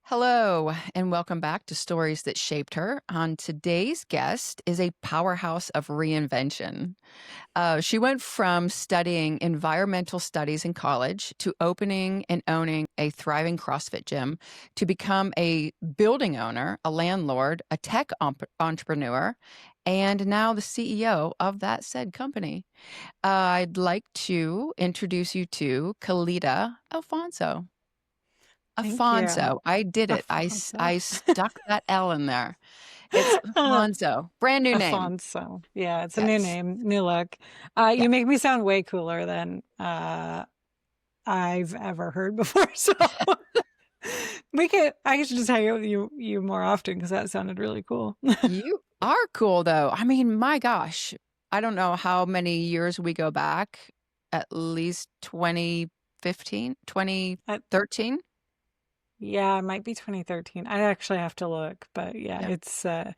Hello, and welcome back to Stories That Shaped Her. On today's guest is a powerhouse of reinvention. She went from studying environmental studies in college to opening and owning a thriving CrossFit gym to become a building owner, a landlord, a tech entrepreneur, and now the CEO of that said company. I'd like to introduce you to Kaleda Alfonso. Thank you. Afonso. I did it. Afonso. I stuck that L in there. It's Afonso. Brand new name. Afonso. Yeah, it's a new Yes. name, new look. Yeah. You make me sound way cooler than I've ever heard before. So I should just hang out with you more often because that sounded really cool. You are cool, though. I mean, my gosh. I don't know how many years we go back. At least 2015, I, 2013. yeah, it might be 2013. I actually have to look, but yeah, Yeah. it's I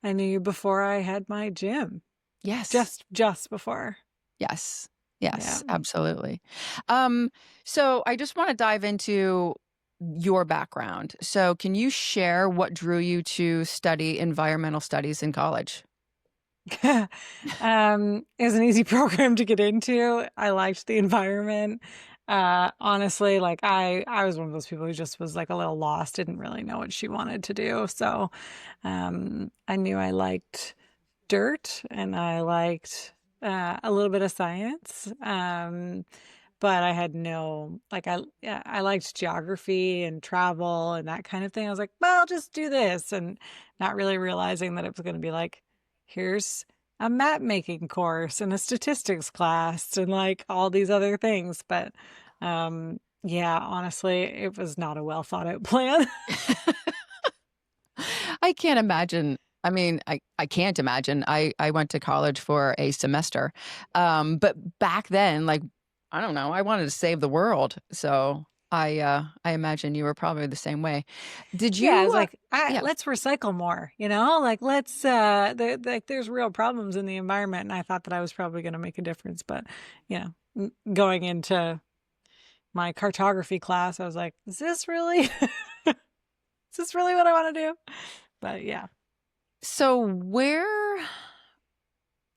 knew you before I had my gym. Yes. Just before. Yes. Yeah. Yes, absolutely. Um, so I just want to dive into your background. So can you share what drew you to study environmental studies in college? It was an easy program to get into. I liked the environment. Honestly, like I was one of those people who just was like a little lost, didn't really know what she wanted to do. So, I knew I liked dirt and I liked a little bit of science. But I had no like yeah, I liked geography and travel and that kind of thing. I was like, well, I'll just do this, and not really realizing that it was going to be like, here's a map making course and a statistics class and like all these other things. But yeah, honestly, it was not a well thought out plan. I can't imagine. I mean, I can't imagine. I went to college for a semester. But back then, like, I don't know, I wanted to save the world. So I imagine you were probably the same way. Did Yeah, you it's like, yeah. let's recycle more, like let's like there's real problems in the environment, and I thought that I was probably going to make a difference, but going into my cartography class, I was like, is this really is this really what I want to do? But yeah. So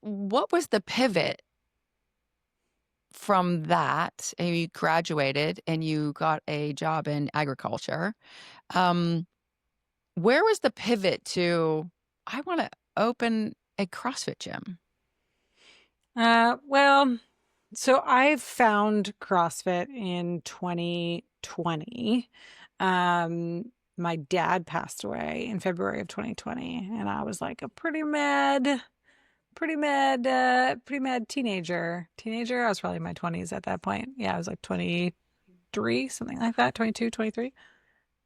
what was the pivot from that? And you graduated and you got a job in agriculture. Um, where was the pivot to, I want to open a CrossFit gym? Well, so I found CrossFit in 2020. My dad passed away in February of 2020, and I was like a pretty mad teenager. I was probably in my 20s at that point. Yeah, I was like 23, something like that, 22, 23.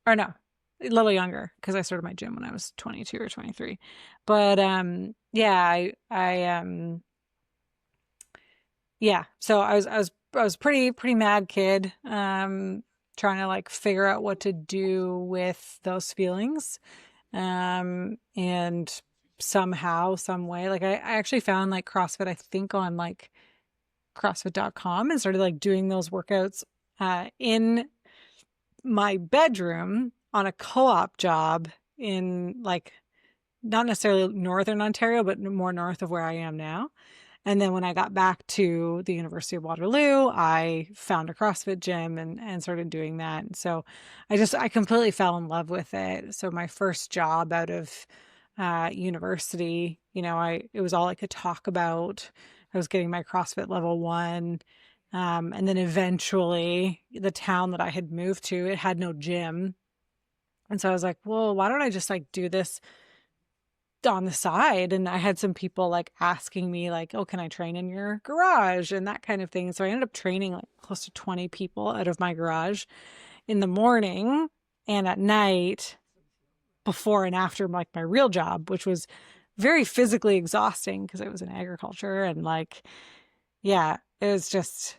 Or no, a little younger because I started my gym when I was 22 or 23. But yeah, yeah, so I was pretty mad kid, trying to like figure out what to do with those feelings. And somehow, some way, like I actually found like CrossFit, I think on like CrossFit.com, and started like doing those workouts in my bedroom on a co-op job in like not necessarily northern Ontario, but more north of where I am now. And then when I got back to the University of Waterloo, I found a CrossFit gym and started doing that. And so I completely fell in love with it. So my first job out of university, it was all I could talk about. I was getting my CrossFit level one. And then eventually the town that I had moved to, it had no gym. And so I was like, well, why don't I just like do this on the side? And I had some people like asking me like, oh, can I train in your garage and that kind of thing. So I ended up training like close to 20 people out of my garage in the morning and at night, before and after like my real job, which was very physically exhausting because it was in agriculture. And like, yeah, it was just,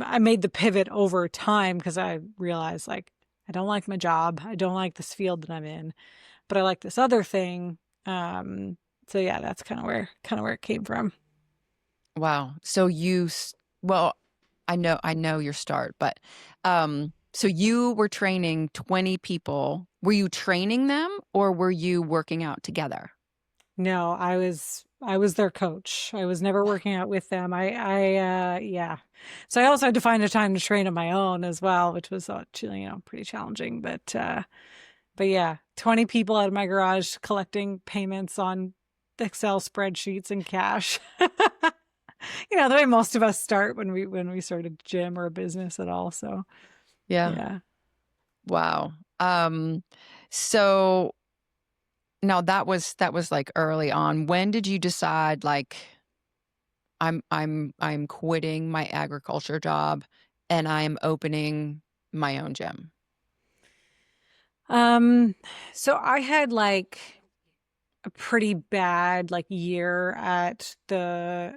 I made the pivot over time because I realized like, I don't like my job. I don't like this field that I'm in, but I like this other thing. So yeah, that's kind of where it came from. Wow. So well, I know your start, but So you were training 20 people. Were you training them or were you working out together? No, I was their coach. I was never working out with them. Yeah. So I also had to find a time to train on my own as well, which was pretty challenging. But yeah, 20 people out of my garage collecting payments on Excel spreadsheets and cash. The way most of us start when we start a gym or a business at all. So Yeah. yeah. Wow. So now that was like early on. When did you decide like I'm quitting my agriculture job and I am opening my own gym? Um, so I had like a pretty bad like year at the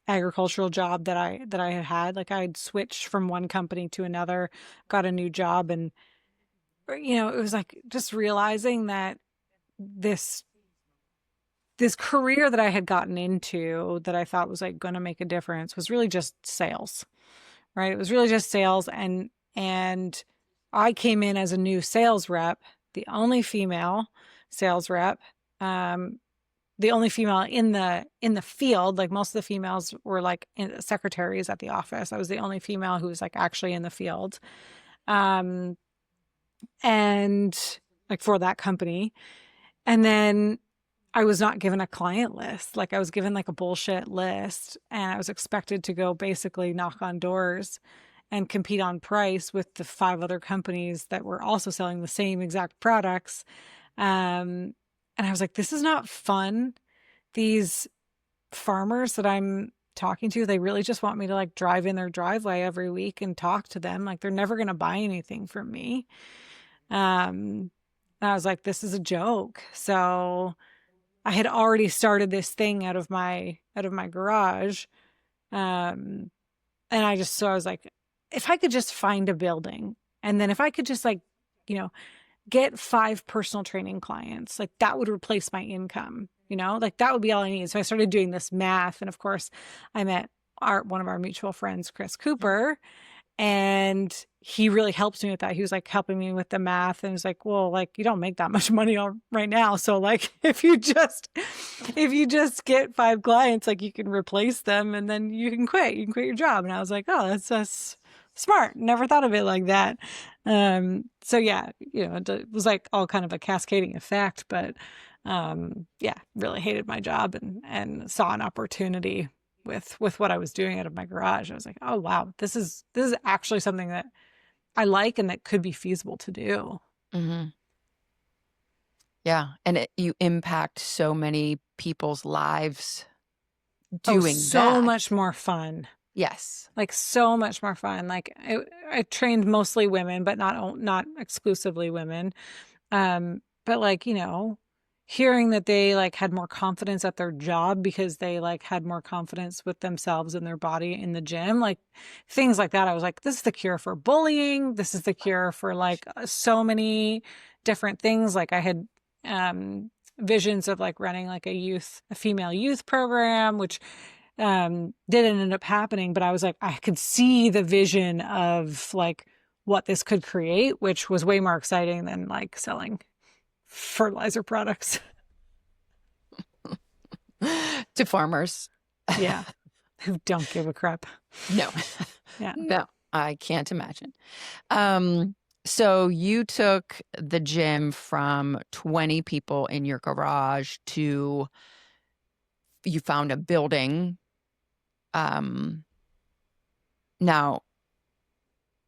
agricultural job that I had had. Like I'd switched from one company to another, got a new job, and it was like just realizing that this this career that I had gotten into that I thought was like going to make a difference was really just sales, right? It was really just sales, and I came in as a new sales rep, the only female sales rep, um, the only female in the field. Like most of the females were like secretaries at the office. I was the only female who was like actually in the field, um, and like for that company. And then I was not given a client list. Like I was given like a bullshit list, and I was expected to go basically knock on doors and compete on price with the 5 other companies that were also selling the same exact products. And I was like, this is not fun. These farmers that I'm talking to, they really just want me to like drive in their driveway every week and talk to them. Like they're never going to buy anything from me. And I was like, this is a joke. So I had already started this thing out of my garage. Um, and I was like, if I could just find a building, and then if I could just like, you know, get 5 personal training clients, like that would replace my income, like that would be all I need. So I started doing this math. And of course I met one of our mutual friends, Chris Cooper, and he really helped me with that. He was like helping me with the math, and was like, well, like you don't make that much money right now. So like if you just get 5 clients, like you can replace them and then you can quit. You can quit your job. And I was like, oh, that's smart. Never thought of it like that. So yeah, it was like all kind of a cascading effect, but yeah, really hated my job and saw an opportunity with what I was doing out of my garage. I was like, oh wow, this is actually something that I like and that could be feasible to do. Hmm. Yeah. And you impact so many people's lives Oh, doing so that. much more fun. Yes. Like so much more fun. Like I trained mostly women, but not exclusively women. But like, hearing that they like had more confidence at their job because they like had more confidence with themselves and their body in the gym, like things like that. I was like, this is the cure for bullying. This is the cure for like so many different things. Like I had visions of like running like a female youth program, which didn't end up happening, but I was like, I could see the vision of like what this could create, which was way more exciting than like selling fertilizer products. To farmers. Yeah. Who don't give a crap. No. Yeah. No, I can't imagine. So you took the gym from 20 people in your garage to you found a building. Now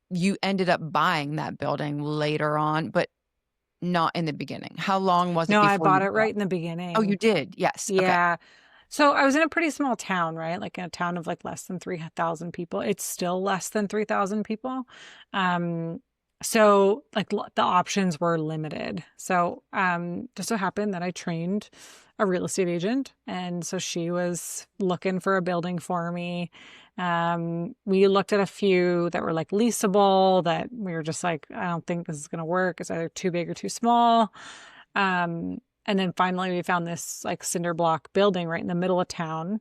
you ended up buying that building later on, but not in the beginning. How long was it No, I before bought you it bought? right in the Oh, you beginning. did. Yes. Okay. Yeah. So I was in a pretty small town, right? Like in a town of like less than 3,000 people. It's still less than 3,000 people. Um, so like the options were limited. So just so happened that I trained a real estate agent, and so she was looking for a building for me. We looked at a few that were like leasable that we were just like, I don't think this is going to work. It's either too big or too small. And then finally we found this like cinder block building right in the middle of town.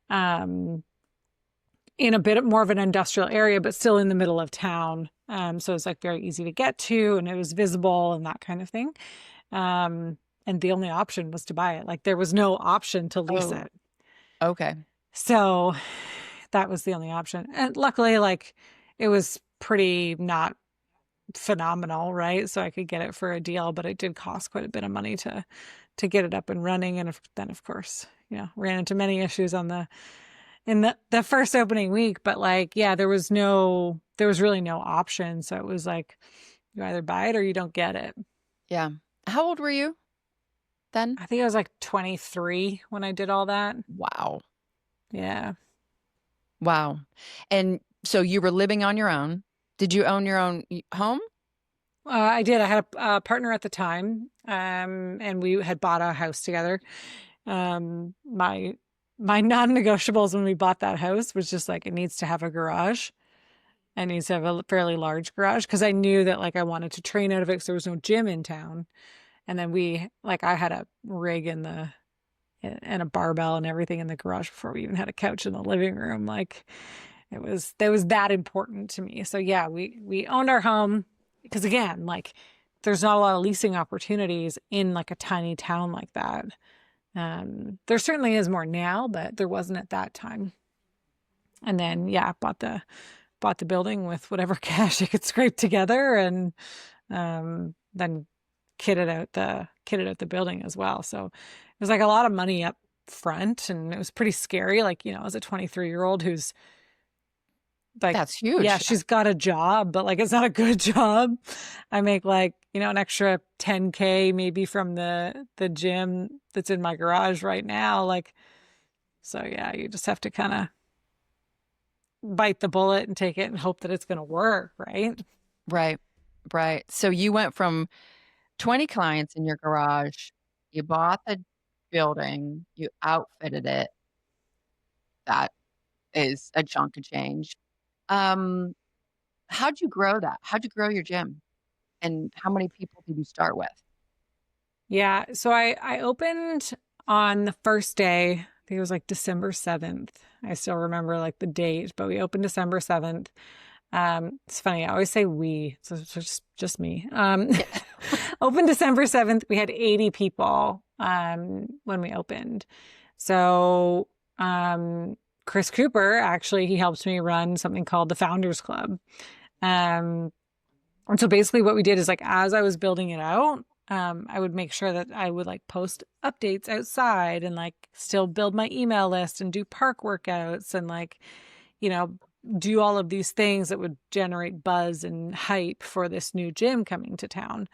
Um, in a bit more of an industrial area, but still in the middle of town. So it's like very easy to get to, and it was visible and that kind of thing. And the only option was to buy it. Like there was no option to lease Oh, it. okay. So that was the only option. And luckily, like it was pretty not phenomenal, right? So I could get it for a deal, but it did cost quite a bit of money to get it up and running. And then of course, ran into many issues in the first opening week. But like, yeah, there was really no option. So it was like, you either buy it or you don't get it. Yeah. How old were you then? I think I was like 23 when I did all that. Wow. Yeah. Wow. And so you were living on your own. Did you own your own home? I did. I had a partner at the time, and we had bought a house together. My non-negotiables when we bought that house was just like, it needs to have a garage. It needs to have a fairly large garage because I knew that like I wanted to train out of it because there was no gym in town. And then I had a rig and a barbell and everything in the garage before we even had a couch in the living room. Like that was that important to me. So yeah, we owned our home because again, like there's not a lot of leasing opportunities in like a tiny town like that. There certainly is more now, but there wasn't at that time. And then yeah, bought the building with whatever cash I could scrape together, and then kitted out the building as well. So it was like a lot of money up front, and it was pretty scary. Like, as a 23-year-old who's like, That's huge. yeah, she's got a job, but like, it's not a good job. I make like, an extra 10K maybe from the gym that's in my garage right now. Like, so yeah, you just have to kind of bite the bullet and take it and hope that it's going to work. Right. Right. Right. So you went from 20 clients in your garage, you bought the building, you outfitted it. That is a chunk of change. How'd you grow that? How'd you grow your gym? And how many people did you start with? Yeah. So I opened on the first day. I think it was like December 7th. I still remember like the date, but we opened December 7th. It's funny. I always say we, so it's just me. Yeah. Opened December 7th. We had 80 people when we opened. So Chris Cooper, actually, he helped me run something called the Founders Club. And so basically what we did is like, as I was building it out, I would make sure that I would like post updates outside and like still build my email list and do park workouts and like, do all of these things that would generate buzz and hype for this new gym coming to town.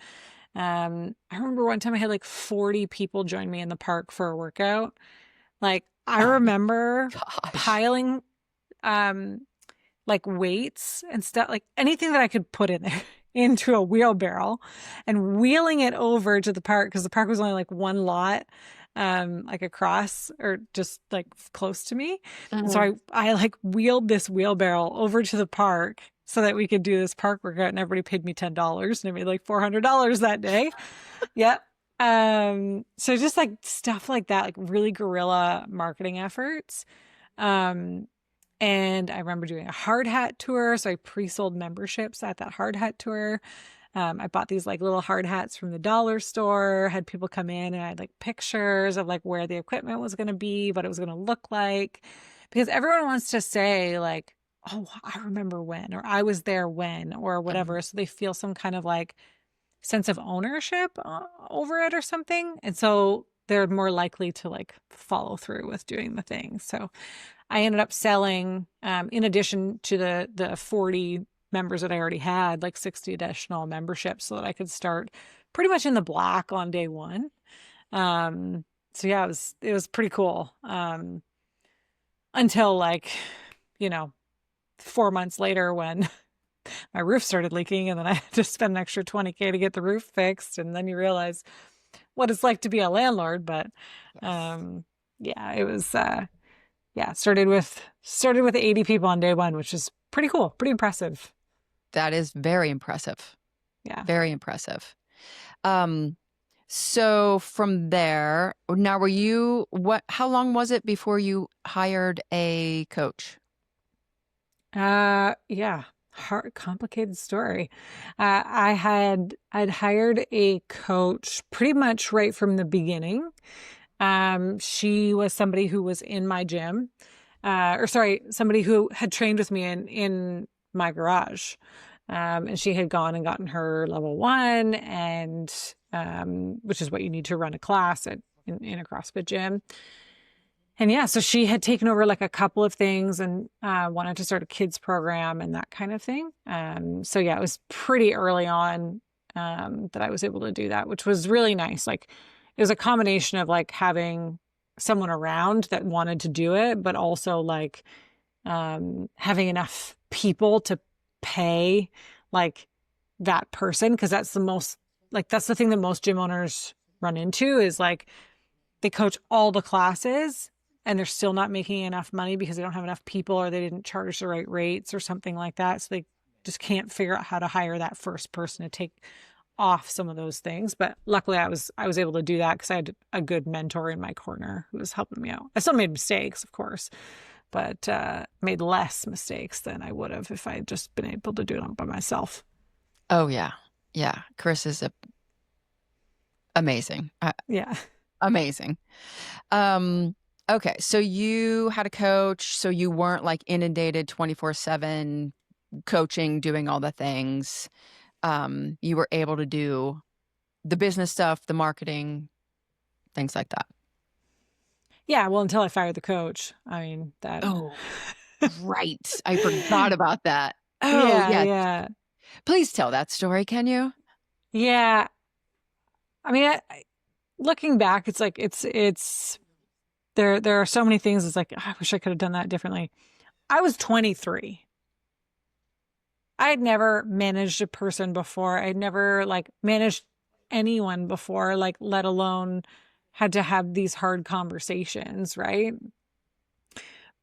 I remember one time I had like 40 people join me in the park for a workout. Like I remember piling like weights and stuff, like anything that I could put in there into a wheelbarrow and wheeling it over to the park because the park was only like one lot like across or just like close to me. And so I like wheeled this wheelbarrow over to the park so that we could do this park workout, and everybody paid me $10 and I made like $400 that day. Yep. So just like stuff like that, like really guerrilla marketing efforts. And I remember doing a hard hat tour. So I pre-sold memberships at that hard hat tour. I bought these like little hard hats from the dollar store, had people come in and I had like pictures of like where the equipment was going to be, what it was going to look like, because everyone wants to say like, oh, I remember when, or I was there when, or whatever. So they feel some kind of like sense of ownership over it or something. And so they're more likely to like follow through with doing the thing. So I ended up selling, in addition to the 40 members that I already had, like 60 additional memberships so that I could start pretty much in the black on day one. So yeah, it was pretty cool. Until like, 4 months later when my roof started leaking and then I had to spend an extra 20K to get the roof fixed. And then you realize what it's like to be a landlord. But, yeah, it was, started with 80 people on day one, which is pretty cool, pretty impressive. That is very impressive. Yeah. Very impressive. So from there, now how long was it before you hired a coach? Yeah, hard, complicated story. I'd hired a coach pretty much right from the beginning. She was somebody who was in my gym, or sorry, somebody who had trained with me in my garage. And she had gone and gotten her level 1, and which is what you need to run a class in a CrossFit gym. And yeah, so she had taken over like a couple of things and wanted to start a kids program and that kind of thing. So yeah, it was pretty early on that I was able to do that, which was really nice. Like it was a combination of like having someone around that wanted to do it, but also like having enough people to pay like that person, because that's the most like that's the thing that most gym owners run into is like they coach all the classes and they're still not making enough money because they don't have enough people or they didn't charge the right rates or something like that. So they just can't figure out how to hire that first person to take off some of those things. But luckily I was able to do that because I had a good mentor in my corner who was helping me out. I still made mistakes, of course, but made less mistakes than I would have if I had just been able to do it by myself. Oh yeah. Yeah. Chris is amazing. Yeah. Amazing. Um, okay. So you had a coach, so you weren't like inundated 24/7 coaching, doing all the things. You were able to do the business stuff, the marketing, things like that. Yeah. Well, until I fired the coach. I mean, that. Oh, right. I forgot about that. Oh, Yeah. yeah. Yeah. Please tell that story, can you? Yeah. I mean, looking back, it's like it's there are so many things. It's like I wish I could have done that differently. I was 23. I had never managed a person before. I'd never like managed anyone before, like let alone had to have these hard conversations, right?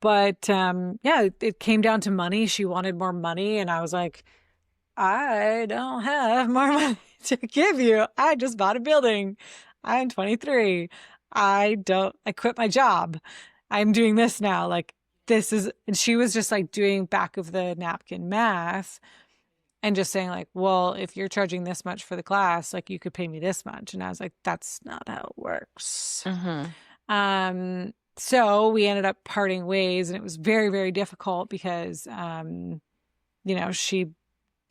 But yeah, it came down to money. She wanted more money, and I was like, I don't have more money to give you. I just bought a building. I'm 23. I quit my job. I'm doing this now. Like, this is, and she was just like doing back of the napkin math and just saying, like, well, if you're charging this much for the class, like, you could pay me this much. And I was like, that's not how it works. Mm-hmm. So we ended up parting ways, and it was very, very difficult because, she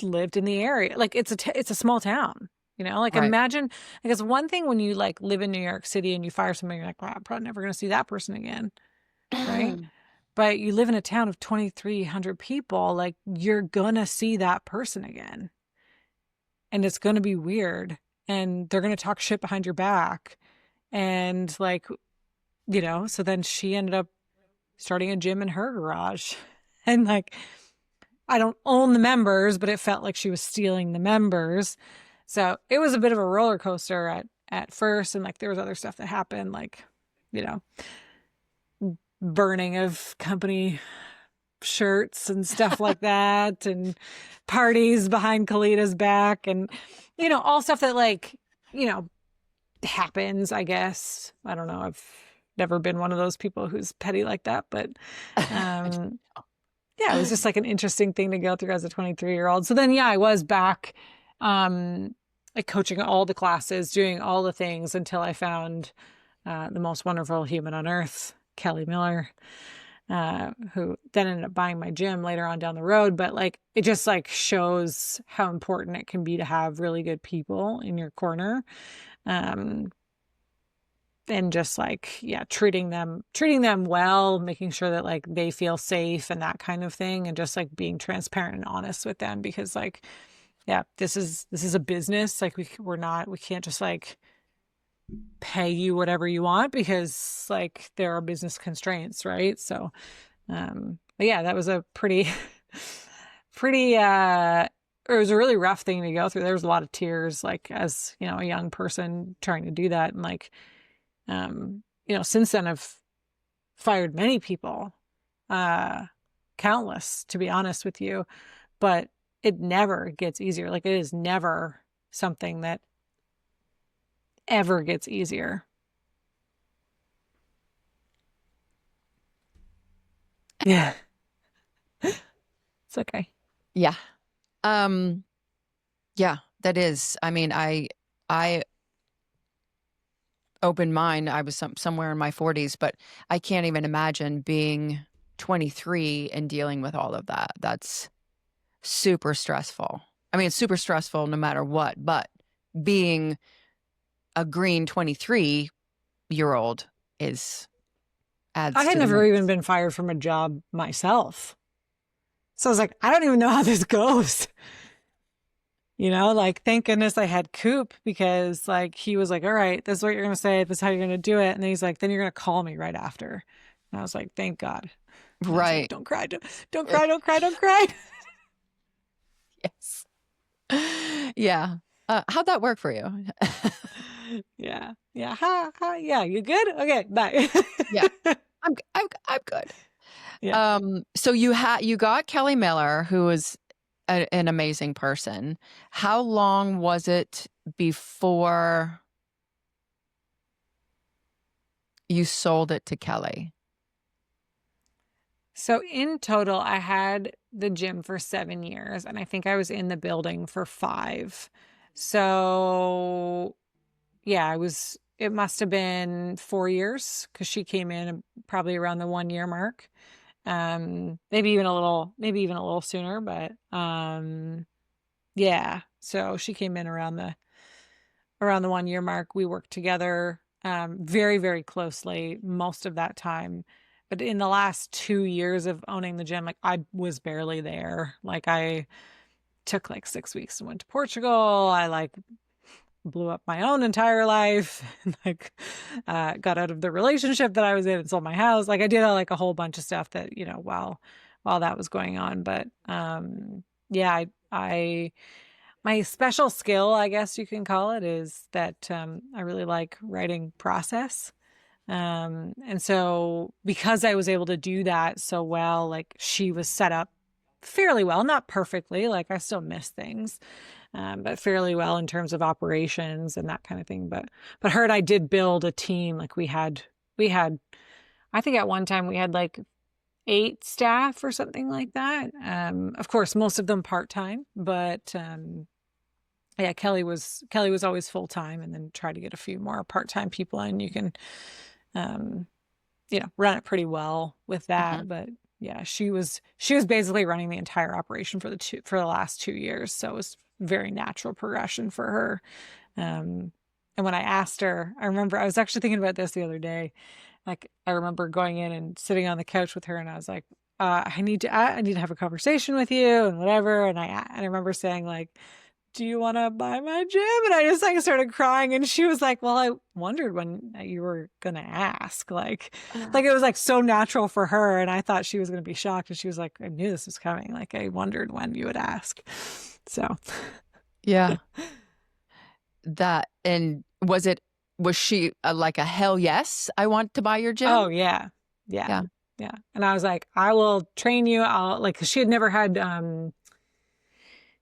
lived in the area. Like it's a small town, like Right. imagine, like it's one thing when you like live in New York City and you fire somebody, you're like, wow, I'm probably never going to see that person again. Right. But you live in a town of 2,300 people, like you're going to see that person again. And it's going to be weird. And they're going to talk shit behind your back. And like, so then she ended up starting a gym in her garage. And like, I don't own the members, but it felt like she was stealing the members. So it was a bit of a roller coaster at first. And like there was other stuff that happened, like, you know, burning of company shirts and stuff like that, and parties behind Kaleda's back, and, all stuff that like, happens, I guess. I don't know. I've never been one of those people who's petty like that, but yeah, it was just like an interesting thing to go through as a 23-year-old. So then, yeah, I was back, like coaching all the classes, doing all the things until I found the most wonderful human on earth, Kelly Miller, who then ended up buying my gym later on down the road. But like, it just like shows how important it can be to have really good people in your corner. And just like, yeah, treating them well, making sure that like they feel safe and that kind of thing. And just like being transparent and honest with them, because like, yeah, this is a business. Like we can't just like pay you whatever you want, because like there are business constraints. Right. So, but yeah, that was a pretty, it was a really rough thing to go through. There was a lot of tears, like as, a young person trying to do that. And like, since then I've fired many people, countless, to be honest with you, but it never gets easier. Like it is never something that ever gets easier. Yeah. It's okay. Yeah. Um, yeah, that is. I mean, I open mind. I was somewhere in my 40s, but I can't even imagine being 23 and dealing with all of that. That's super stressful. I mean, it's super stressful no matter what, but being a green 23-year-old is I adds had to the never even mix. been fired from a job myself. So I was like, I don't even know how this goes. Like, thank goodness I had Coop because like he was like, all right, this is what you're gonna say, this is how you're gonna do it. And then he's like, then you're gonna call me right after. And I was like, thank God. And I was like, Right. don't cry, don't cry, don't cry, don't cry. Yes. Yeah. How'd that work for you? Yeah. Yeah. Ha, ha, yeah. You good? Okay. Bye. Yeah. I'm good. Yeah. So you got Kelly Miller, who is an amazing person. How long was it before you sold it to Kelly? So in total, I had the gym for 7 years, and I think I was in the building for 5. So yeah, it must have been 4 years because she came in probably around the 1 year mark. Maybe even a little sooner, but yeah. So she came in around the 1 year mark. We worked together very, very closely most of that time. But in the last 2 years of owning the gym, like I was barely there. Like I took like 6 weeks and went to Portugal. I like blew up my own entire life and like got out of the relationship that I was in and sold my house. Like I did like a whole bunch of stuff that, while that was going on. But yeah, I my special skill, I guess you can call it, is that I really like writing process. And so because I was able to do that so well, like she was set up fairly well, not perfectly, like I still miss things, but fairly well in terms of operations and that kind of thing. But her and I did build a team. Like we had, I think at one time we had like 8 staff or something like that. Of course, most of them part-time, but yeah, Kelly was always full-time and then try to get a few more part-time people in. You can run it pretty well with Mhm. that. But yeah, she was basically running the entire operation for the last 2 years. So it was very natural progression for her. And when I asked her, I remember I was actually thinking about this the other day. Like I remember going in and sitting on the couch with her, and I was like, I need to have a conversation with you and whatever. And I remember saying like, do you want to buy my gym? And I just like started crying. And she was like, well, I wondered when you were going to ask. Like it was like so natural for her. And I thought she was going to be shocked. And she was like, I knew this was coming. Like I wondered when you would ask. So, Yeah. And was she like a hell yes, I want to buy your oh gym? yeah. Yeah. Yeah. Yeah. And I was like, I will train you. I'll like, 'cause she had never had,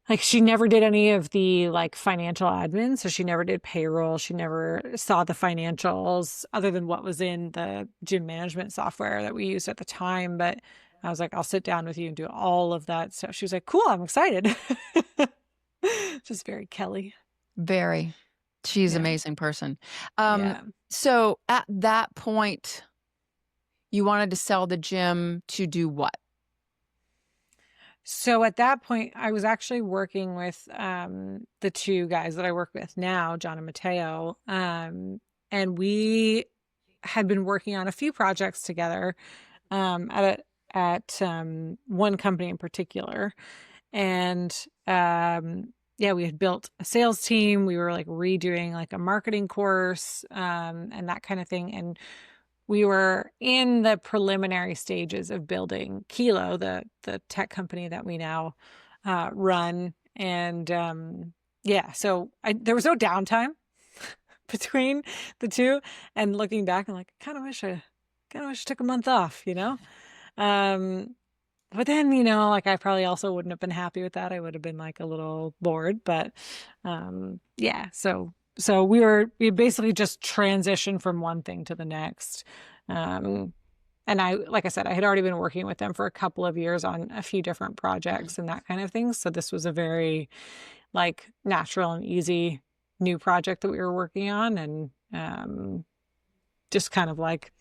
like she never did any of the like financial admin. So she never did payroll. She never saw the financials other than what was in the gym management software that we used at the time. But I was like, I'll sit down with you and do all of that stuff. She was like, cool, I'm excited. Just very Kelly. Very. She's an Yeah. amazing person. Yeah. So at that point, you wanted to sell the gym to do what? So at that point, I was actually working with the two guys that I work with now, John and Mateo. And we had been working on a few projects together at one company in particular. And yeah, we had built a sales team. We were like redoing like a marketing course and that kind of thing. And we were in the preliminary stages of building Kilo, the tech company that we now run. And yeah, so there was no downtime between the two. And looking back, I'm like, kind of wish I took a month off, you know? Um, but then, like I probably also wouldn't have been happy with that. I would have been like a little bored, but yeah, so we basically just transitioned from one thing to the next. Um, And like I said, I had already been working with them for a couple of years on a few different projects and that kind of thing. So this was a very like natural and easy new project that we were working on. And just kind of like,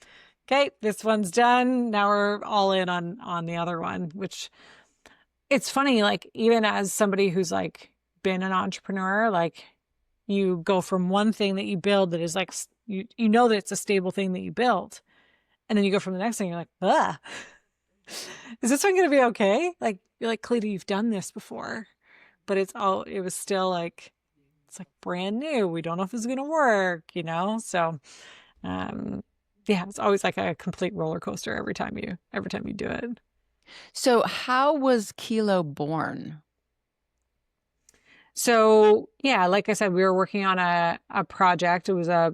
okay, this one's done. Now we're all in on the other one, which it's funny, like even as somebody who's like been an entrepreneur, like you go from one thing that you build that is like, you know that it's a stable thing that you built. And then you go from the next thing, you're like, is this one going to be okay? Like, you're like, Kaleda, you've done this before, but it was still like, it's like brand new. We don't know if it's going to work, you know? So, yeah, it's always like a complete roller coaster every time you do it. So how was Kilo born? So yeah, like I said, we were working on a project. It was we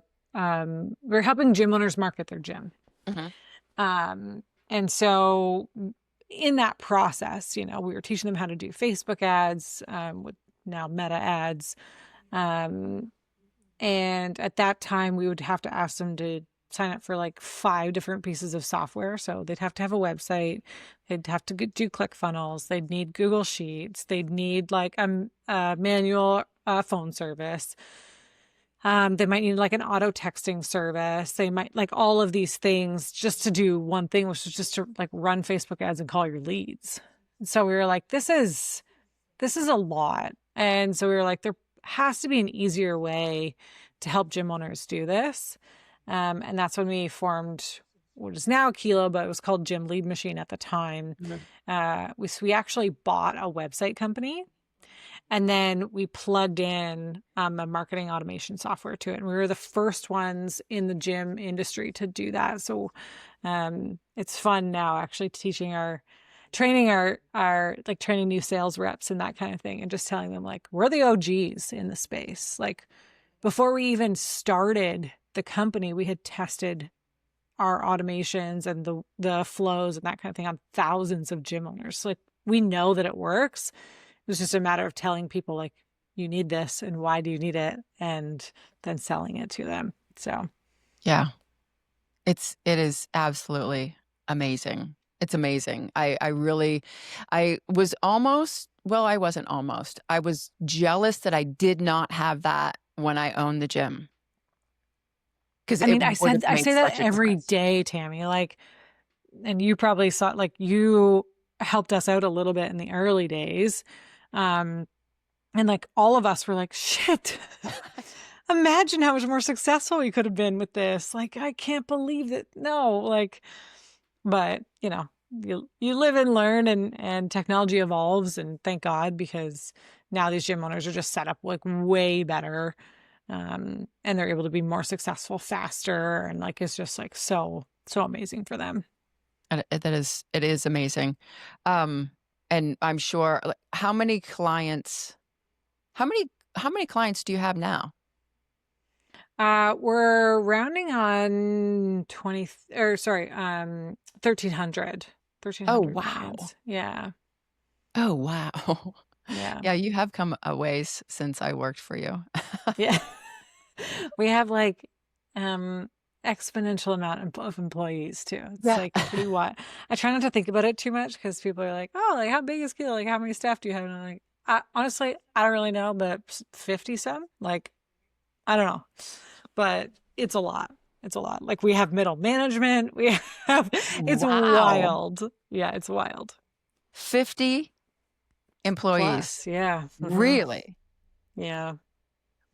were helping gym owners market their gym. Mm-hmm. And so in that process, you know, we were teaching them how to do Facebook ads, with now Meta ads. And at that time we would have to ask them to sign up for like 5 different pieces of software. So they'd have to have a website. They'd have to do ClickFunnels. They'd need Google Sheets. They'd need like a manual phone service. They might need like an auto texting service. They might like all of these things just to do one thing, which is just to like run Facebook ads and call your leads. And so we were like, this is a lot. And so we were like, there has to be an easier way to help gym owners do this. And that's when we formed what is now Kilo, but it was called Gym Lead Machine at the time. Mm-hmm. We actually bought a website company. And then we plugged in a marketing automation software to it. And we were the first ones in the gym industry to do that. So it's fun now actually training new sales reps and that kind of thing. And just telling them like, we're the OGs in the space. Like before we even started the company, we had tested our automations and the flows and that kind of thing on thousands of gym owners. So like we know that it works. It was just a matter of telling people like, you need this and why do you need it? And then selling it to them. So. Yeah, it is absolutely amazing. It's amazing. I was almost, well, I wasn't almost, I was jealous that I did not have that when I owned the gym. Because I mean, I say that every day, Tammy, like, and you probably saw, like you helped us out a little bit in the early days. And like all of us were like, shit, imagine how much more successful we could have been with this. Like, I can't believe that. No, like, but you know, you live and learn and technology evolves, and thank God, because now these gym owners are just set up like way better. And they're able to be more successful faster. And like, it's just like so amazing for them. It is amazing. And I'm sure, how many clients do you have now? We're rounding on 1,300. Oh, wow. Clients. Yeah. Oh, wow. Yeah. Yeah, you have come a ways since I worked for you. Yeah. We have like exponential amount of employees too. It's like pretty wild. I try not to think about it too much because people are like, oh, like how big is Kilo? Like how many staff do you have? And I'm like, honestly, I don't really know, but 50 some, like, I don't know, but it's a lot. It's a lot. Like we have middle management. We have, it's wild. Yeah, it's wild. 50 employees. Plus, yeah. Mm-hmm. Really? Yeah.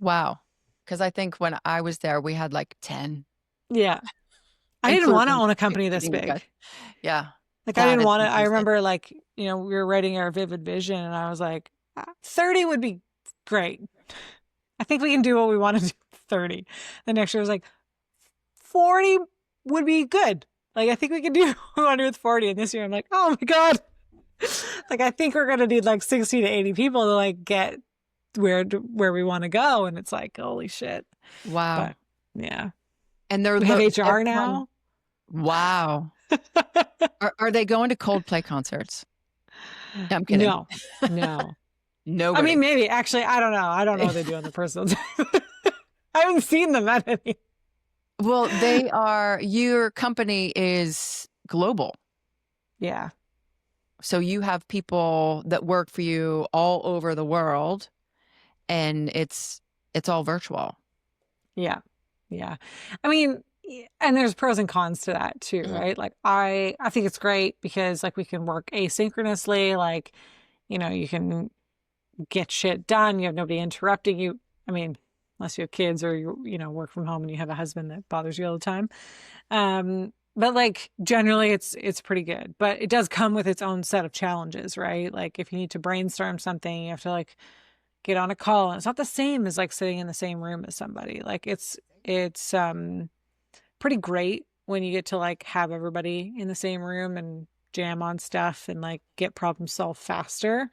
Wow. Because I think when I was there, we had like 10. Yeah. I didn't want to own a company this big. Yeah. Like I didn't want to, I remember like, you know, we were writing our vivid vision and I was like, 30 would be great. I think we can do what we want to do with 30. The next year was like, 40 would be good. Like, I think we can do what we want to do with 40. And this year I'm like, oh my God. Like, I think we're going to need like 60 to 80 people to like get where we want to go. And it's like, holy shit. Wow. But, yeah. And we have HR now. Wow. Are they going to Coldplay concerts? No, I'm kidding. No. Nobody. I mean, maybe. Actually, I don't know. I don't know what they do on the personal time. I haven't seen them at any. Well, your company is global. Yeah. So you have people that work for you all over the world, and it's all virtual. Yeah. Yeah. I mean, and there's pros and cons to that too, Mhm. right? Like I think it's great because like we can work asynchronously, like, you can get shit done. You have nobody interrupting you. I mean, unless you have kids or you work from home and you have a husband that bothers you all the time. But like generally it's pretty good. But it does come with its own set of challenges, right? Like if you need to brainstorm something, you have to like get on a call. And it's not the same as like sitting in the same room as somebody. Like it's pretty great when you get to like have everybody in the same room and jam on stuff and like get problem solved faster.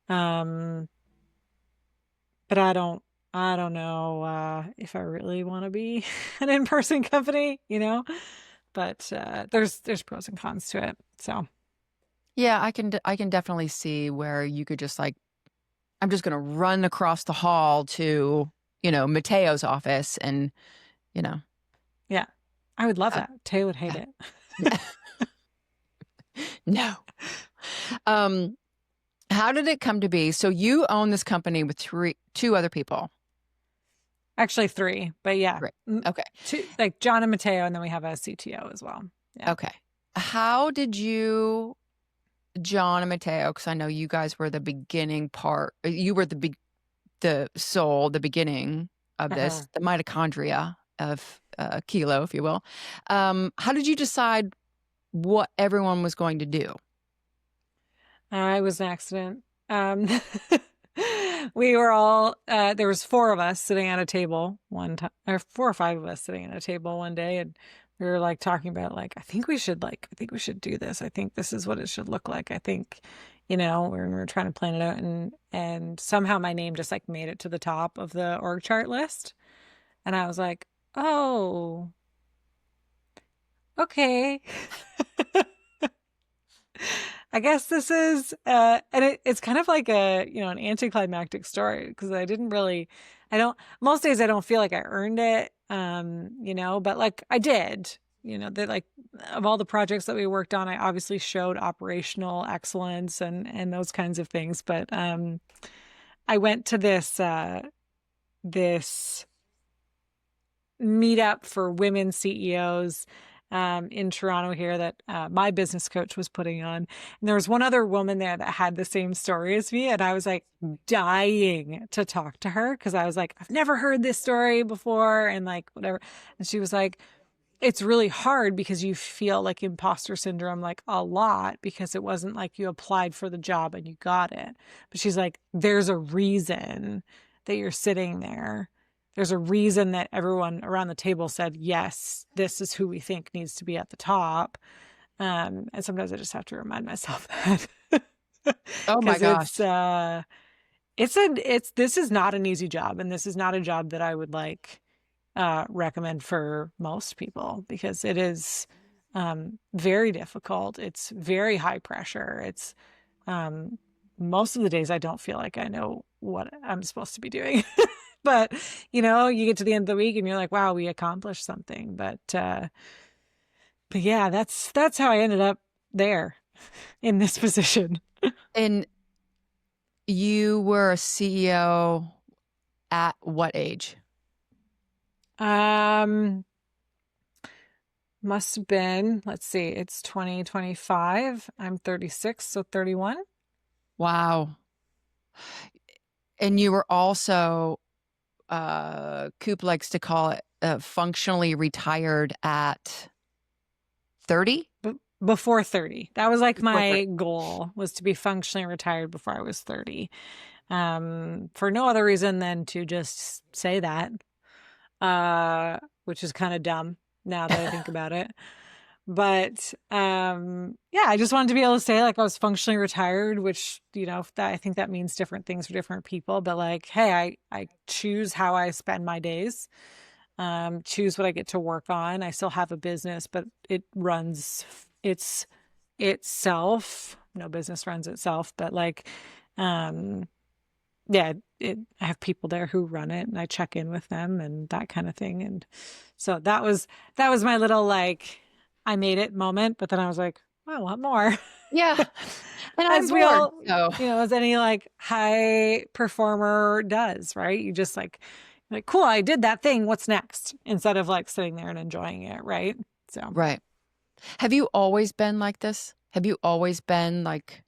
Um, but I don't know if I really want to be an in-person company. But there's pros and cons to it. So Yeah, I can definitely see where you could just like, I'm just going to run across the hall to, Mateo's office and, you know, yeah, I would love uh, that. Tay would hate uh, it. no. Um, how did it come to be? So you own this company with two other people. Actually, three, but yeah, Right. Okay. two, like John and Mateo, and then we have a CTO as well. Yeah. Okay. How did you, John and Mateo, because I know you guys were the beginning part, you were the soul, the beginning of Uh-huh. this, the mitochondria of Kilo, if you will. How did you decide what everyone was going to do? It was an accident. Um, we were all there was four of us sitting at a table one time, or four or five of us sitting at a table one day, and we were like talking about like I think we should do this. I think this is what it should look like. I think, we were trying to plan it out, and somehow my name just like made it to the top of the org chart list, and I was like, oh, okay. I guess this is and it's kind of like an anticlimactic story because I don't most days I don't feel like I earned it, but like I did. That like of all the projects that we worked on, I obviously showed operational excellence and those kinds of things. But I went to this meetup for women CEOs in Toronto here that my business coach was putting on. And there was one other woman there that had the same story as me. And I was like dying to talk to her because I was like, I've never heard this story before and like whatever. And she was like, it's really hard because you feel like imposter syndrome like a lot because it wasn't like you applied for the job and you got it. But she's like, there's a reason that you're sitting there. There's a reason that everyone around the table said, yes, this is who we think needs to be at the top. And sometimes I just have to remind myself that Oh my because gosh. this is not an easy job. And this is not a job that I would like recommend for most people because it is very difficult. It's very high pressure. It's most of the days I don't feel like I know what I'm supposed to be doing. But you get to the end of the week and you're like, wow, we accomplished something. But yeah, that's how I ended up there in this position. And you were a CEO at what age? Um, must have been, let's see, it's 2025. I'm 36, so 31. Wow. And you were also, Coop likes to call it functionally retired at 30? Before 30. That was like Before 30. my goal was to be functionally retired before I was 30. For no other reason than to just say that, which is kind of dumb now that I think about it. But yeah, I just wanted to be able to say like I was functionally retired, which that I think that means different things for different people. But like, hey, I choose how I spend my days, choose what I get to work on. I still have a business, but it runs itself. No business runs itself, but like, um, yeah, I have people there who run it, and I check in with them and that kind of thing. And so that was my little like I made it moment, but then I was like, I want more. Yeah, and I'm As we bored, all, so as any like high performer does, right? You just like, cool, I did that thing. What's next? Instead of like sitting there and enjoying it, right? So right. Have you always been like this? Have you always been like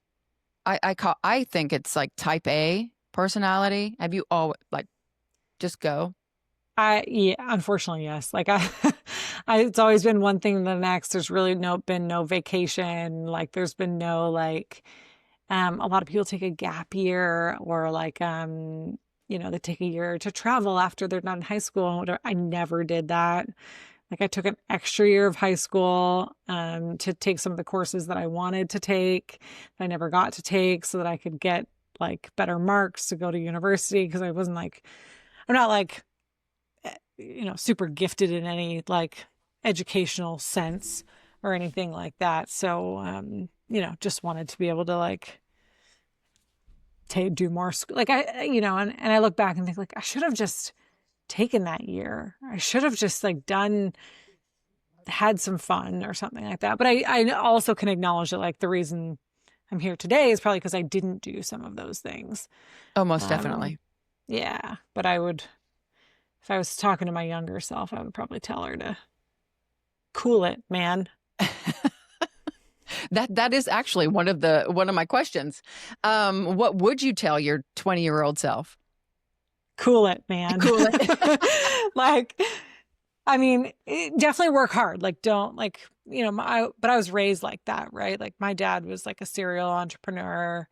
I think it's like type A personality. Have you always like just go? yeah, unfortunately, yes. Like it's always been one thing to the next. There's really been no vacation. Like there's been no like, a lot of people take a gap year or like, they take a year to travel after they're done high school and whatever. I never did that. Like I took an extra year of high school, to take some of the courses that I wanted to take, that I never got to take so that I could get like better marks to go to university. Cause I'm not like, super gifted in any like educational sense or anything like that. So, just wanted to be able to like do more school. Like and I look back and think like, I should have just taken that year. I should have just like had some fun or something like that. But I also can acknowledge that like the reason I'm here today is probably because I didn't do some of those things. Oh, most Um, definitely. yeah, but if I was talking to my younger self, I would probably tell her to cool it, man. That is actually one of my questions. What would you tell your 20-year-old self? Cool it, man. Cool it. Like, I mean, definitely work hard. Like, don't like, but I was raised like that, right? Like my dad was like a serial entrepreneur,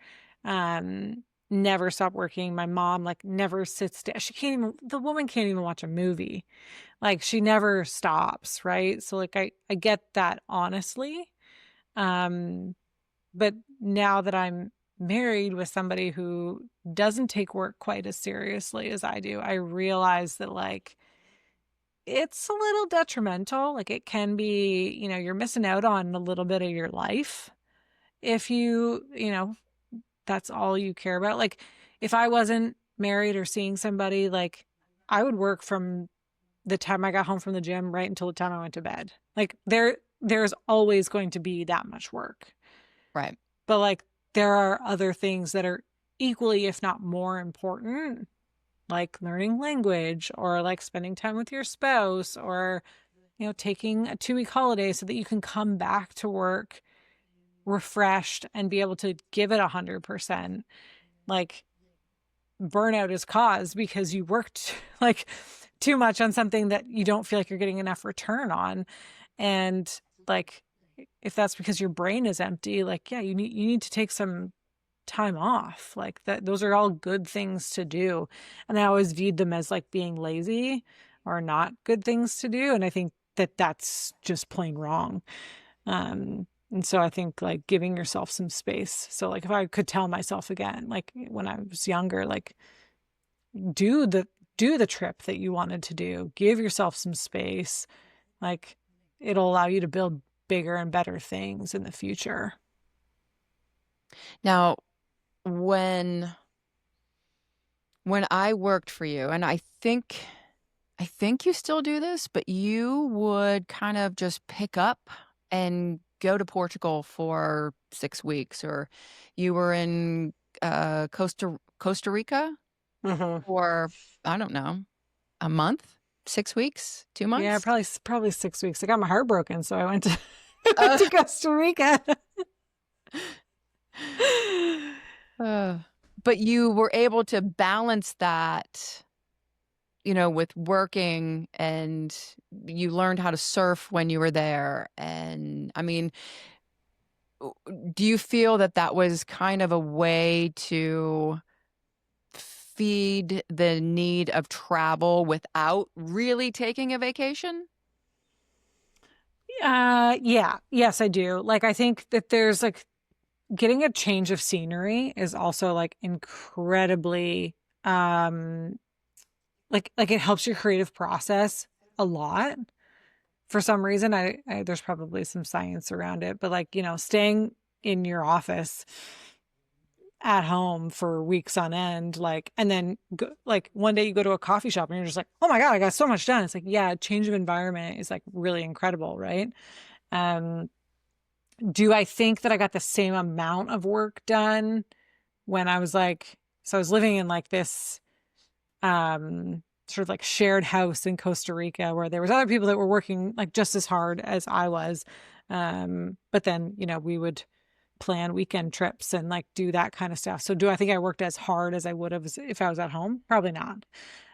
never stopped working. My mom like never sits down. The woman can't even watch a movie. Like she never stops, right? So like, I get that honestly. Um, but now that I'm married with somebody who doesn't take work quite as seriously as I do, I realize that like it's a little detrimental. Like it can be, you're missing out on a little bit of your life if that's all you care about. Like if I wasn't married or seeing somebody, like I would work from the time I got home from the gym right until the time I went to bed. Like there's always going to be that much work. Right. But like there are other things that are equally, if not more important, like learning language or like spending time with your spouse or, taking a 2-week holiday so that you can come back to work refreshed and be able to give it 100%. Like burnout is caused because you worked like too much on something that you don't feel like you're getting enough return on. And like, if that's because your brain is empty, like, yeah, you need to take some time off. Like that, those are all good things to do. And I always viewed them as like being lazy or not good things to do. And I think that that's just plain wrong. And so I think like giving yourself some space. So like if I could tell myself again, like when I was younger, like do the trip that you wanted to do, give yourself some space. Like it'll allow you to build bigger and better things in the future. Now, when I worked for you, and I think you still do this, but you would kind of just pick up and go to Portugal for 6 weeks, or you were in Costa Rica Mm-hmm. for, I don't know, a month, 6 weeks, 2 Yeah, months. probably 6 weeks. I got my heart broken, so I went to Uh, to Costa Rica. uh, but you were able to balance that, with working, and you learned how to surf when you were there. And I mean, do you feel that that was kind of a way to feed the need of travel without really taking a vacation? Yeah, yes, I do. Like, I think that there's like getting a change of scenery is also like incredibly, like it helps your creative process a lot. For some reason, there's probably some science around it, but like, staying in your office at home for weeks on end, like, and then like one day you go to a coffee shop and you're just like, oh my God, I got so much done. It's like, yeah, change of environment is like really incredible, right? Um, do I think that I got the same amount of work done when I was like, so I was living in like this sort of like shared house in Costa Rica where there was other people that were working like just as hard as I was. But then, we would plan weekend trips and like do that kind of stuff. So do I think I worked as hard as I would have if I was at home? Probably not.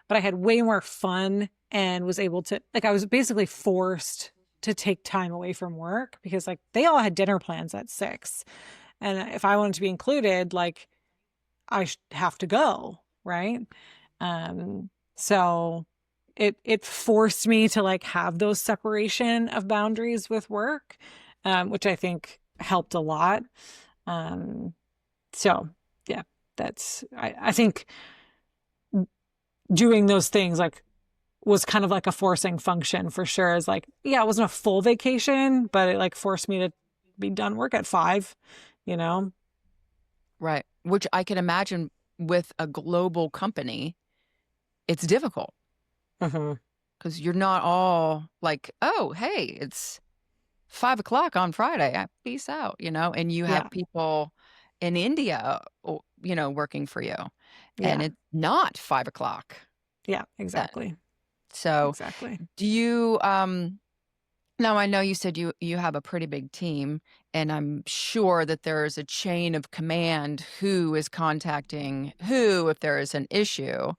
But I had way more fun and was able to, like, I was basically forced to take time away from work because like they all had dinner plans at 6. And if I wanted to be included, like I have to go, right? So it forced me to like have those separation of boundaries with work, which I think helped a lot. So yeah, I think doing those things like was kind of like a forcing function for sure. Is like, yeah, it wasn't a full vacation, but it like forced me to be done work at 5, you know? Right. Which I can imagine with a global company, it's difficult Mm-hmm. because you're not all like, oh, hey, it's 5 o'clock on Friday. Peace out, and you have Yeah. people in India, working for you, and Yeah. it's not 5 o'clock Yeah. then. Exactly. So Exactly. do you, now I know you said you have a pretty big team, and I'm sure that there is a chain of command who is contacting who if there is an issue.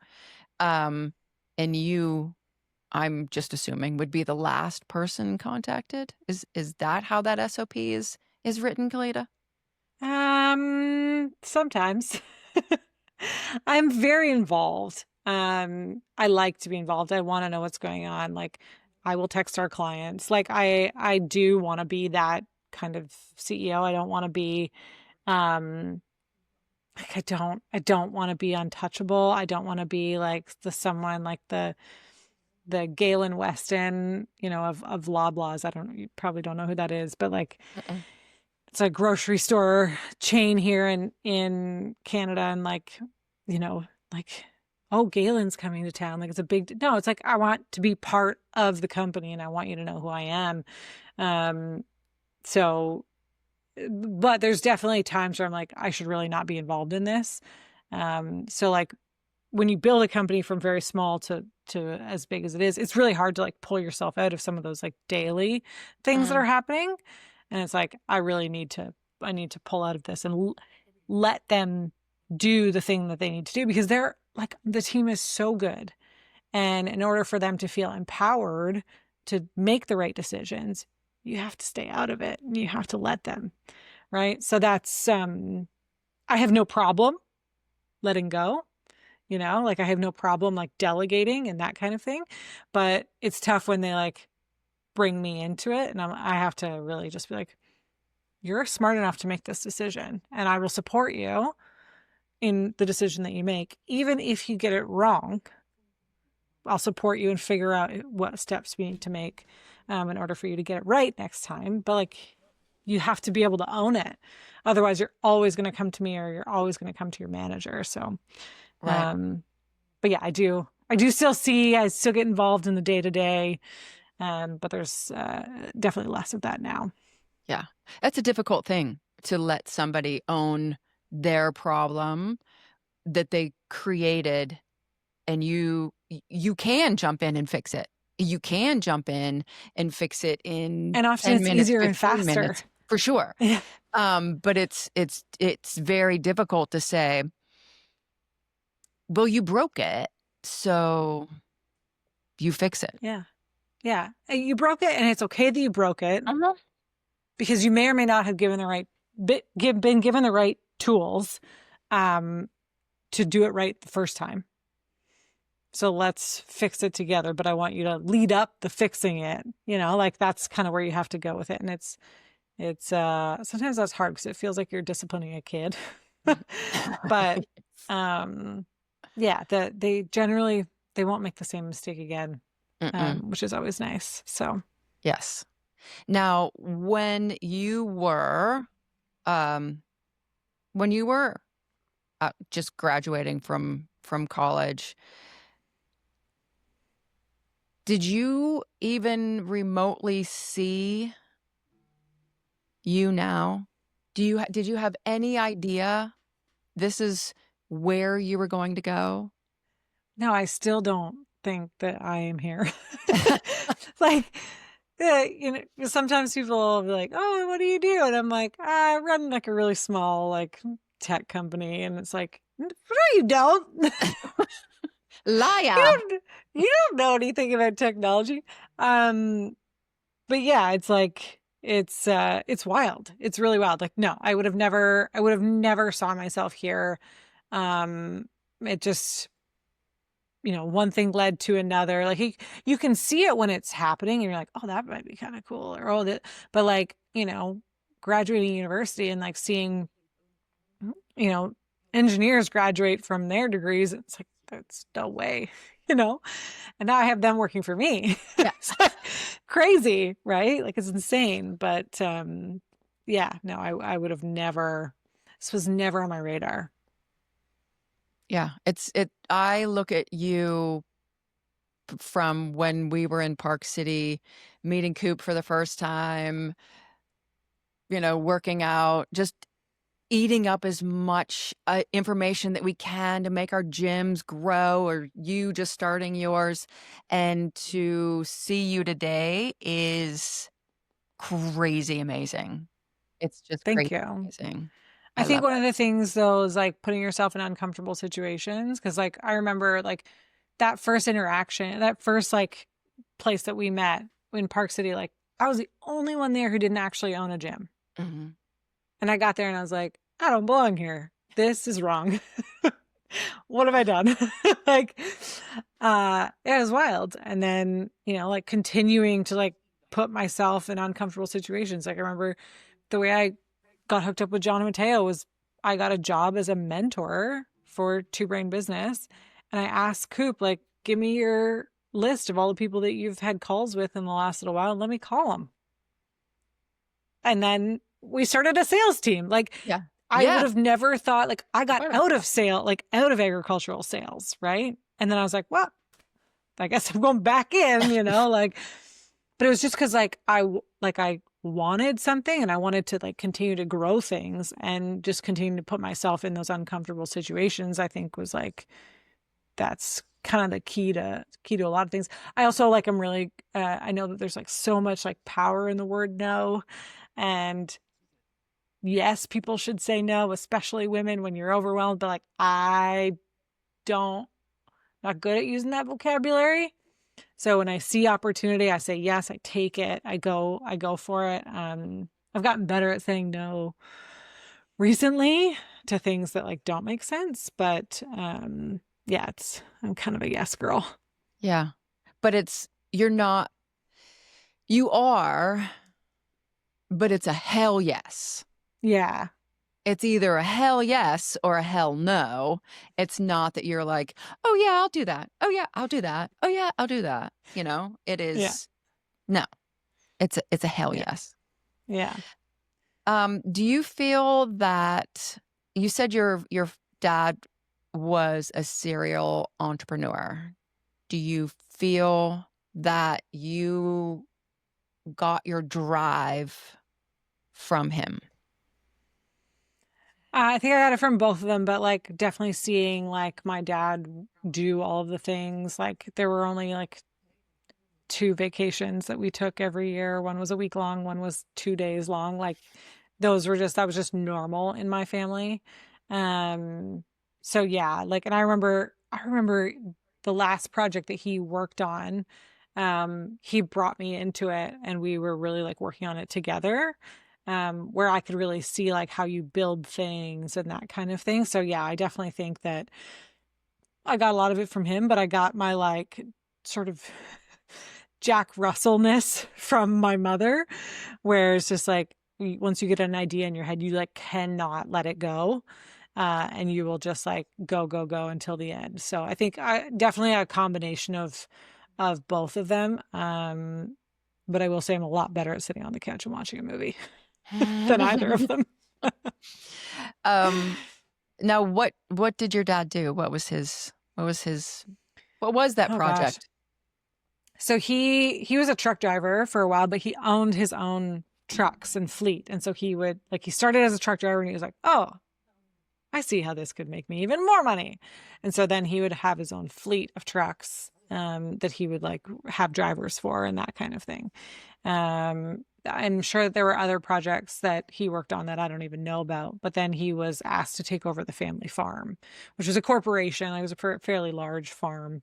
Um, and you, I'm just assuming, would be the last person contacted. Is that how that SOP is written, Kaleda? Sometimes I'm very involved. I like to be involved. I want to know what's going on. Like I will text our clients. Like I do want to be that kind of CEO. I don't want to be, um, like I don't want to be untouchable. I don't want to be like someone like the Galen Weston, of Loblaws. I don't know. You probably don't know who that is, but like, Mm-mm. it's a grocery store chain here in Canada, and like, like, oh, Galen's coming to town. Like it's a big no, it's like I want to be part of the company and I want you to know who I am. Um so but there's definitely times where I'm like I should really not be involved in this. So like when you build a company from very small to as big as it is, it's really hard to like pull yourself out of some of those like daily things that Mm. are happening. And it's like, I need to pull out of this and let them do the thing that they need to do because they're like, the team is so good. And in order for them to feel empowered to make the right decisions, you have to stay out of it and you have to let them. Right. So that's, I have no problem letting go. Like I have no problem like delegating and that kind of thing, but it's tough when they like bring me into it and I have to really just be like, you're smart enough to make this decision and I will support you in the decision that you make. Even if you get it wrong, I'll support you and figure out what steps we need to make in order for you to get it right next time. But like, you have to be able to own it. Otherwise, you're always going to come to me or you're always going to come to your manager. So, Right. but yeah, I still get involved in the day to day. But there's definitely less of that now. Yeah. That's a difficult thing to let somebody own their problem that they created, and you can jump in and fix it. You can jump in and fix it in And often 10 it's minutes, easier and 15 faster. minutes, for sure. Yeah. But it's very difficult to say, well, you broke it, so you fix it. Yeah. Yeah. You broke it and it's okay that you broke it Uh-huh. because you may or may not have given the right been given the right tools to do it right the first time. So let's fix it together, but I want you to lead up the fixing it, like that's kind of where you have to go with it. And it's sometimes that's hard because it feels like you're disciplining a kid. But yeah, they generally they won't make the same mistake again, Mm-mm. which is always nice. So Yes. Now, um, when you were just graduating from college, did you even remotely see you now? Did you have any idea this is where you were going to go? No, I still don't think that I am here. Like, sometimes people will be like, "Oh, what do you do?" And I'm like, "I run like a really small like tech company." And it's like, "No, you don't. Liar. You don't know anything about technology." Um, but yeah, it's like it's wild. It's really wild. Like, no, I would have never saw myself here. Um, it just, one thing led to another. Like you can see it when it's happening and you're like, oh, that might be kind of cool. Or, oh, that, but like, graduating university and like seeing, you know, engineers graduate from their degrees, it's like, that's no way, you know? And now I have them working for me. Yeah. It's like crazy, right? Like it's insane. But yeah, no, I would have never, this was never on my radar. Yeah, I look at you from when we were in Park City, meeting Coop for the first time, working out, just eating up as much information that we can to make our gyms grow, or you just starting yours. And to see you today is crazy amazing. It's just Thank crazy you. amazing. I I think love one of it. the things though is like putting yourself in uncomfortable situations. Cause like I remember like that first interaction, that first like place that we met in Park City, like I was the only one there who didn't actually own a gym. Mhm. And I got there and I was like, I don't belong here. This is wrong. What have I done? Like, it was wild. And then, like continuing to like put myself in uncomfortable situations. Like I remember the way I got hooked up with John and Mateo was I got a job as a mentor for Two Brain Business. And I asked Coop, like, give me your list of all the people that you've had calls with in the last little while and let me call them. And then we started a sales team. Like Yeah. I would Yeah. have never thought, like I got Wonderful. out of out of agricultural sales. Right. And then I was like, well, I guess I'm going back in, like, but it was just cause like I wanted something and I wanted to like continue to grow things and just continue to put myself in those uncomfortable situations. I think was like, that's kind of the key to a lot of things. I also like, I'm really, I know that there's like so much like power in the word no. And yes, people should say no, especially women when you're overwhelmed, but like, I don't, not good at using that vocabulary. So when I see opportunity, I say yes, I take it, I go for it. I've gotten better at saying no recently to things that like don't make sense, but yeah, I'm kind of a yes girl. Yeah. But you're not, you are, but it's a hell yes. Yeah. It's either a hell yes or a hell no. It's not that you're like, oh yeah, I'll do that. Oh yeah, I'll do that. Oh yeah, I'll do that. It Yeah. is no. It's a hell Yeah. yes. Yeah. Do you feel that you said your dad was a serial entrepreneur? Do you feel that you got your drive from him? I think I got it from both of them, but like definitely seeing like my dad do all of the things. Like there were only like 2 vacations that we took every year. One was a week long, one was 2 days long. Like that was just normal in my family. Um, so yeah, like, and I remember the last project that he worked on, he brought me into it and we were really like working on it together, where I could really see like how you build things and that kind of thing. So yeah, I definitely think that I got a lot of it from him, but I got my like sort of Jack Russellness from my mother, where it's just like once you get an idea in your head, you like cannot let it go. And you will just like go, go, go until the end. So I think I definitely a combination of both of them. But I will say I'm a lot better at sitting on the couch and watching a movie than either of them. Um, Now what did your dad do? What was that Oh gosh. project? So he was a truck driver for a while, but he owned his own trucks and fleet. And so he started as a truck driver and he was like, oh, I see how this could make me even more money. And so then he would have his own fleet of trucks that he would like have drivers for and that kind of thing. I'm sure there were other projects that he worked on that I don't even know about, but then he was asked to take over the family farm, which was a corporation. It was a fairly large farm.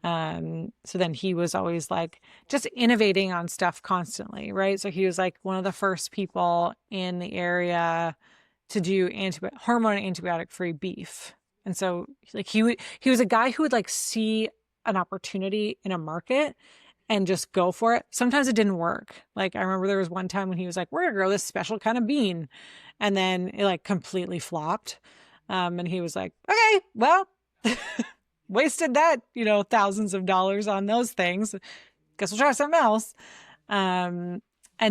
So then he was always like just innovating on stuff constantly, right? So he was like one of the first people in the area to do hormone antibiotic free beef. And so like he was a guy who would like see an opportunity in a market and just go for it. Sometimes it didn't work. Like I remember there was one time when he was like, we're gonna grow this special kind of bean. And then it like completely flopped. And he was like, okay, well, wasted that, thousands of dollars on those things. Guess we'll try something else. And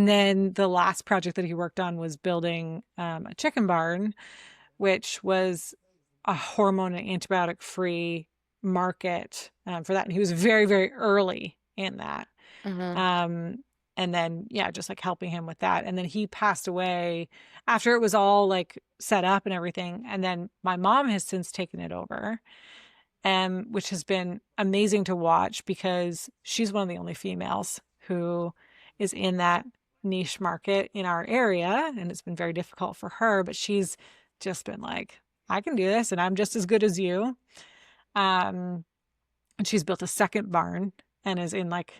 then the last project that he worked on was building a chicken barn, which was a hormone and antibiotic free market for that. And he was very, very early in that. Mm-hmm. And then, just like helping him with that. And then he passed away after it was all like set up and everything. And then my mom has since taken it over, which has been amazing to watch because she's one of the only females who is in that niche market in our area. And it's been very difficult for her, but she's just been like, I can do this and I'm just as good as you. And she's built a second barn and is in like,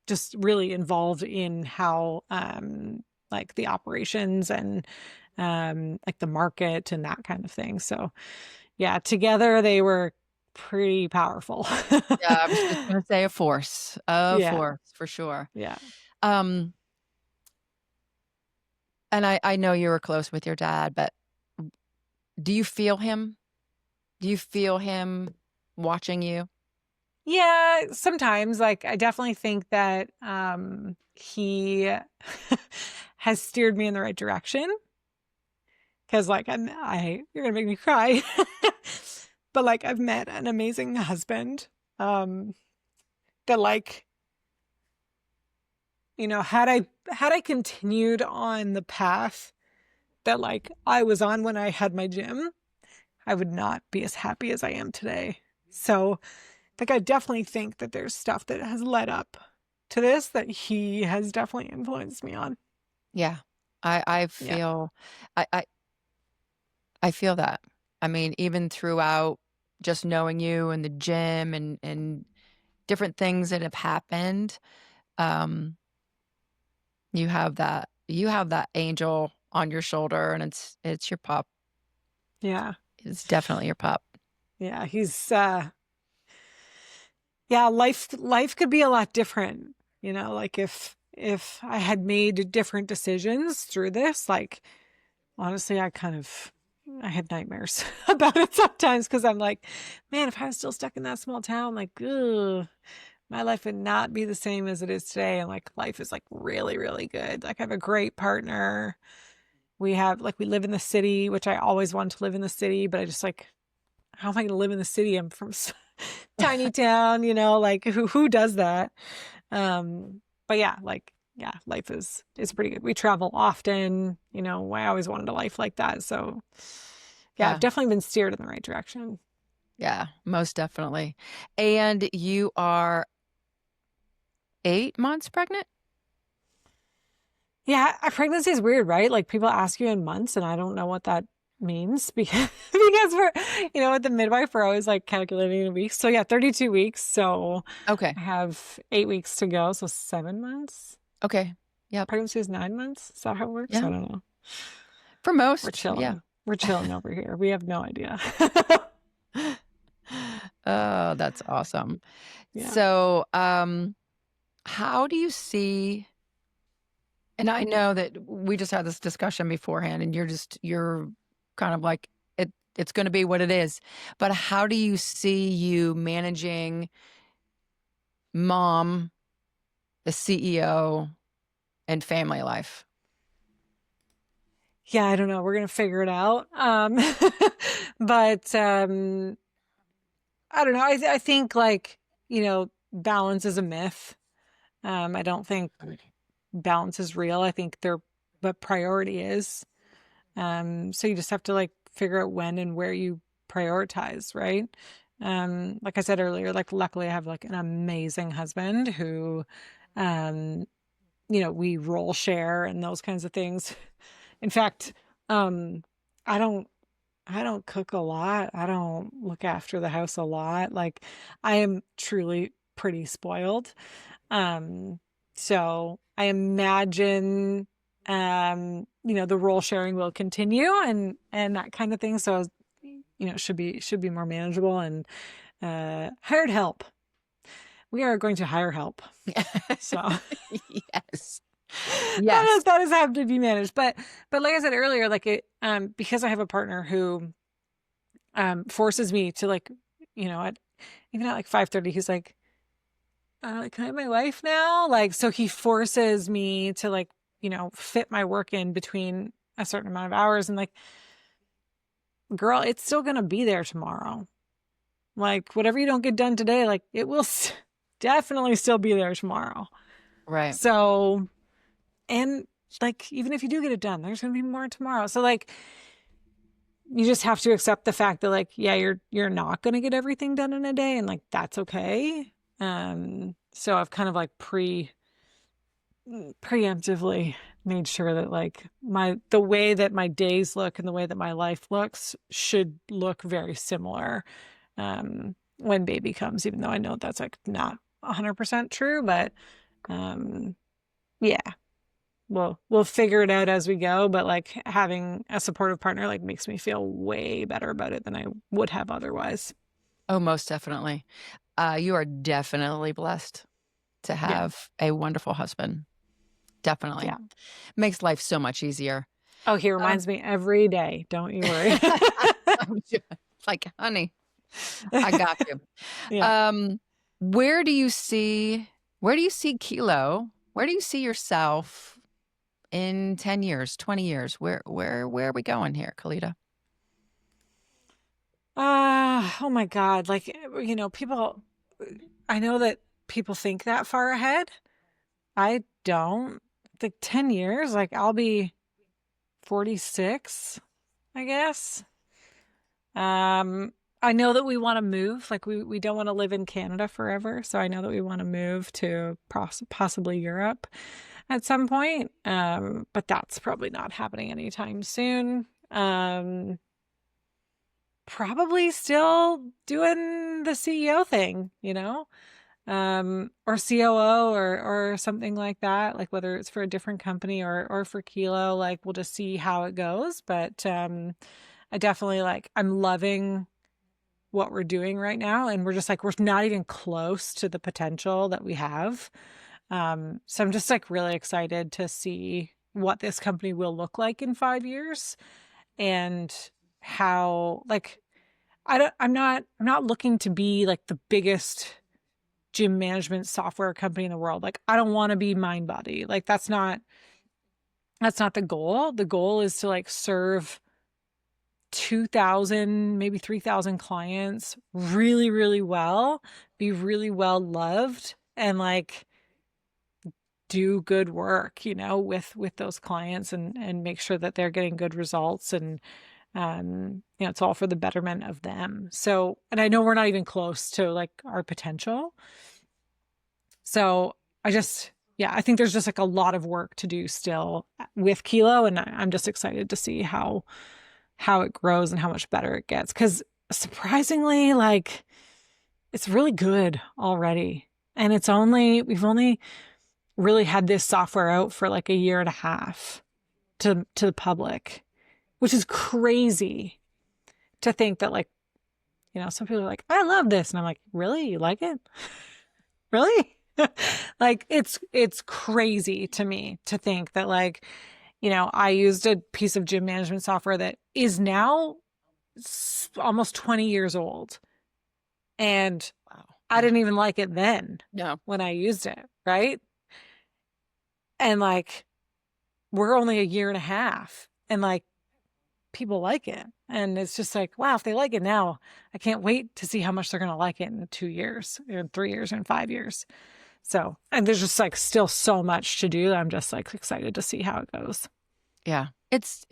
just really involved in how, like the operations and, like the market and that kind of thing. So yeah, together they were pretty powerful. Yeah, I was just gonna say a force Yeah. for sure. Yeah. Um, and I know you were close with your dad, but do you feel him? Do you feel him watching you? Yeah, sometimes like I definitely think that he has steered me in the right direction because like you're gonna make me cry. But like I've met an amazing husband that like had I continued on the path that like I was on when I had my gym, I would not be as happy as I am today. So like I definitely think that there's stuff that has led up to this that he has definitely influenced me on. Yeah. I Yeah. feel I I I feel that. I mean, even throughout just knowing you and the gym and different things that have happened, um, you have that angel on your shoulder and it's your pup. Yeah. It's definitely your pup. Yeah. He's life could be a lot different, like if I had made different decisions through this, like honestly, I had nightmares about it sometimes because I'm like, man, if I was still stuck in that small town, like, ugh, my life would not be the same as it is today. And like, life is like really, really good. Like, I have a great partner. We live in the city, which I always wanted to live in the city, but I just like, how am I going to live in the city? I'm from tiny town, like who does that? But yeah, like, yeah, life is pretty good. We travel often, I always wanted a life like that. So yeah, I've Yeah. definitely been steered in the right direction. Yeah, most definitely. And you are 8 months pregnant? Yeah, a pregnancy is weird, right? Like people ask you in months and I don't know what that means because we're, at the midwife, we're always like calculating in weeks. So yeah, 32 weeks. So Okay. I have 8 weeks to go. So 7 months. Okay. Yep. Pregnancy is 9 months. Is that how it works? Yeah. I don't know. For We're most, yeah. chilling. We're chilling over here. We have no idea. Oh, that's awesome. Yeah. So, how do you see and I know that we just had this discussion beforehand and you're kind of like it's going to be what it is. But how do you see you managing mom, the CEO, and family life? Yeah, I don't know. We're gonna figure it out. But I don't know. I think like, balance is a myth. I don't think balance is real. I think but priority is. So you just have to like figure out when and where you prioritize, right? Like I said earlier, like luckily I have like an amazing husband who, we role share and those kinds of things. In fact, I don't I don't cook a lot. I don't look after the house a lot. Like I am truly pretty spoiled. Um, so I imagine the role sharing will continue and that kind of thing. So it should be more manageable and hired help. We are going to hire help. So Yes. Yes. that is have to be managed. But like I said earlier, like it because I have a partner who forces me to like, even at like 5:30, he's like, can I have my life now? Like, so he forces me to like, fit my work in between a certain amount of hours. And like, girl, it's still going to be there tomorrow. Like, whatever you don't get done today, like, it will definitely still be there tomorrow. Right. So, and like, even if you do get it done, there's going to be more tomorrow. So, like, you just have to accept the fact that, like, yeah, you're not going to get everything done in a day, and like, that's okay. So I've kind of like preemptively made sure that like the way that my days look and the way that my life looks should look very similar when baby comes, even though I know that's like not 100% true, but yeah, we'll figure it out as we go. But like having a supportive partner like makes me feel way better about it than I would have otherwise. Oh, most definitely. You are definitely blessed to Yeah. have a wonderful husband. Definitely. Yeah. Makes life so much easier. Oh, he reminds me every day. Don't you worry. Like, honey, I got you. Yeah. Where do you see Kilo? Where do you see yourself in 10 years, 20 years? Where are we going here, Kaleda? Oh my God. Like, people, I know that people think that far ahead. I don't. Like 10 years, like I'll be 46, I guess. I know that we want to move. Like we don't want to live in Canada forever. So I know that we want to move to possibly Europe at some point. But that's probably not happening anytime soon. Probably still doing the CEO thing, or COO or something like that, like whether it's for a different company or for Kilo, like we'll just see how it goes. But I definitely I'm loving what we're doing right now. And we're just like, we're not even close to the potential that we have. So I'm just like really excited to see what this company will look like in 5 years and how I'm not looking to be like the biggest gym management software company in the world. Like I don't want to be MindBody. Like that's not the goal. The goal is to like serve 2,000, maybe 3,000 clients really, really well, be really well loved and like do good work, with those clients and make sure that they're getting good results and it's all for the betterment of them. So, and I know we're not even close to like our potential. So I think there's just like a lot of work to do still with Kilo. And I'm just excited to see how it grows and how much better it gets. Cause surprisingly, like it's really good already. And we've only really had this software out for like a year and a half to the public, which is crazy to think that like, some people are like, I love this. And I'm like, really? You like it? Really? Like it's crazy to me to think that like, I used a piece of gym management software that is now almost 20 years old. And Wow. I didn't even like it then. No. When I used it. Right. And like, we're only a year and a half and like people like it. And it's just like, wow, if they like it now, I can't wait to see how much they're going to like it in 2 years or in 3 years or in 5 years. So, and there's just like still so much to do. I'm just like excited to see how it goes. Yeah. It's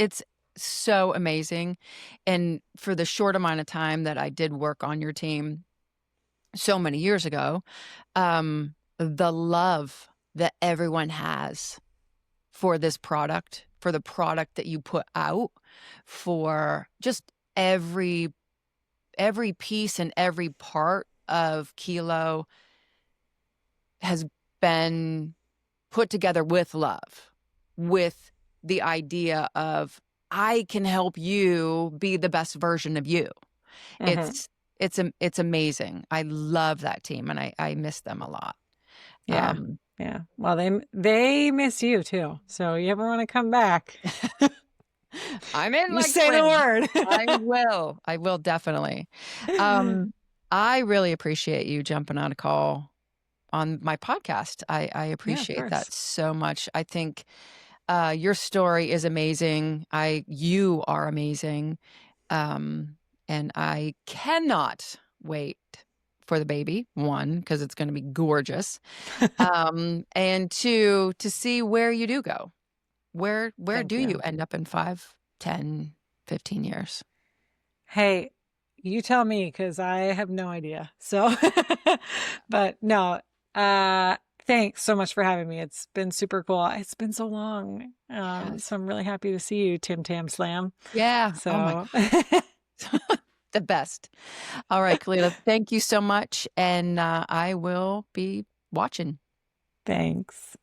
so amazing. And for the short amount of time that I did work on your team so many years ago, the love that everyone has for this product, for the product that you put out, for just every piece and every part of Kilo has been put together with love, with the idea of I can help you be the best version of you. Mm-hmm. It's amazing. I love that team, and I miss them a lot. Yeah. Yeah. Well, they miss you too. So you ever want to come back, I'm in you like say the twins. word. I will definitely. I really appreciate you jumping on a call on my podcast. I Yeah, of appreciate course. that so much. I think your story is amazing. You are amazing. And I cannot wait for the baby, one, because it's going to be gorgeous. And two, to see where you do go. Where Thank do you you. end up in 5, 10, 15 years? Hey, you tell me because I have no idea. So, but no, thanks so much for having me. It's been super cool. It's been so long. Yes. So I'm really happy to see you, Tim Tam Slam. Yeah. Oh my So God. The best. All right, Kaleda, thank you so much. And I will be watching. thanks.